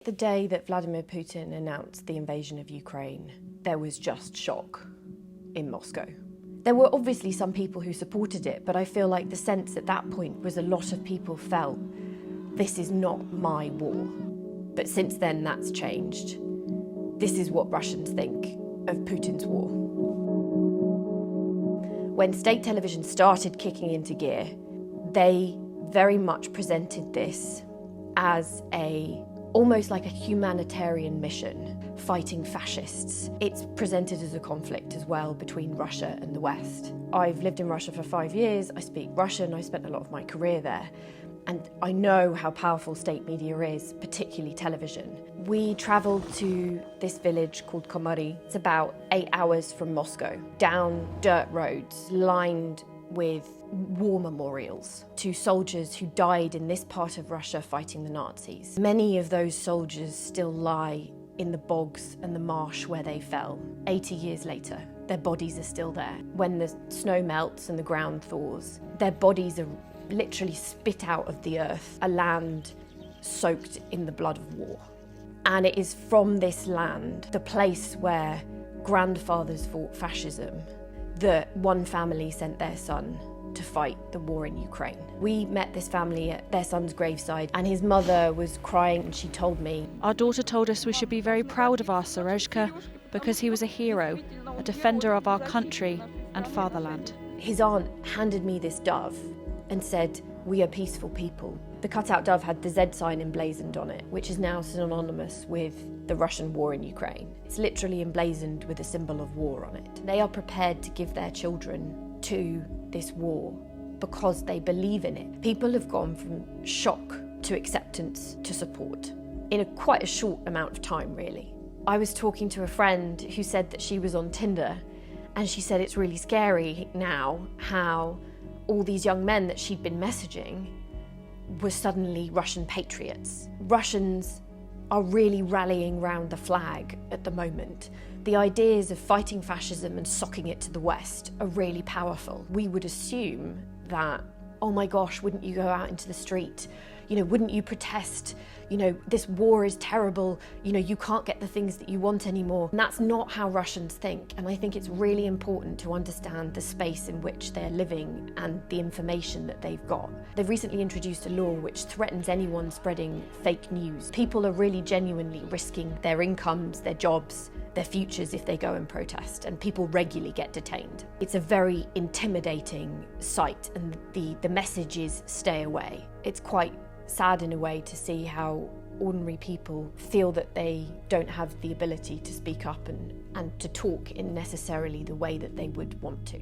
The day that Vladimir Putin announced the invasion of Ukraine, there was just shock in Moscow. There were obviously some people who supported it, but I feel like the sense at that point was a lot of people felt, this is not my war. But since then, that's changed. This is what Russians think of Putin's war. When state television started kicking into gear, they very much presented this as almost like a humanitarian mission, fighting fascists. It's presented as a conflict as well between Russia and the West. I've lived in Russia for 5 years, I speak Russian, I spent a lot of my career there, and I know how powerful state media is, particularly television. We travelled to this village called Komari. It's about 8 hours from Moscow, down dirt roads lined with war memorials to soldiers who died in this part of Russia fighting the Nazis. Many of those soldiers still lie in the bogs and the marsh where they fell. 80 years later, their bodies are still there. When the snow melts and the ground thaws, their bodies are literally spit out of the earth, a land soaked in the blood of war. And it is from this land, the place where grandfathers fought fascism, that one family sent their son to fight the war in Ukraine. We met this family at their son's graveside, and his mother was crying, and she told me, "Our daughter told us we should be very proud of our Serezhka because he was a hero, a defender of our country and fatherland." His aunt handed me this dove and said, "We are peaceful people." The cutout dove had the Z sign emblazoned on it, which is now synonymous with the Russian war in Ukraine. It's literally emblazoned with a symbol of war on it. They are prepared to give their children to this war because they believe in it. People have gone from shock to acceptance to support in quite a short amount of time, really. I was talking to a friend who said that she was on Tinder, and she said it's really scary now how all these young men that she'd been messaging were suddenly Russian patriots. Russians are really rallying round the flag at the moment. The ideas of fighting fascism and socking it to the West are really powerful. We would assume that, oh my gosh, wouldn't you go out into the street? Wouldn't you protest? This war is terrible. You can't get the things that you want anymore. And that's not how Russians think. And I think it's really important to understand the space in which they're living and the information that they've got. They've recently introduced a law which threatens anyone spreading fake news. People are really genuinely risking their incomes, their jobs, their futures if they go and protest, and people regularly get detained. It's a very intimidating sight, and the message is stay away. It's quite sad in a way to see how ordinary people feel that they don't have the ability to speak up and to talk in necessarily the way that they would want to.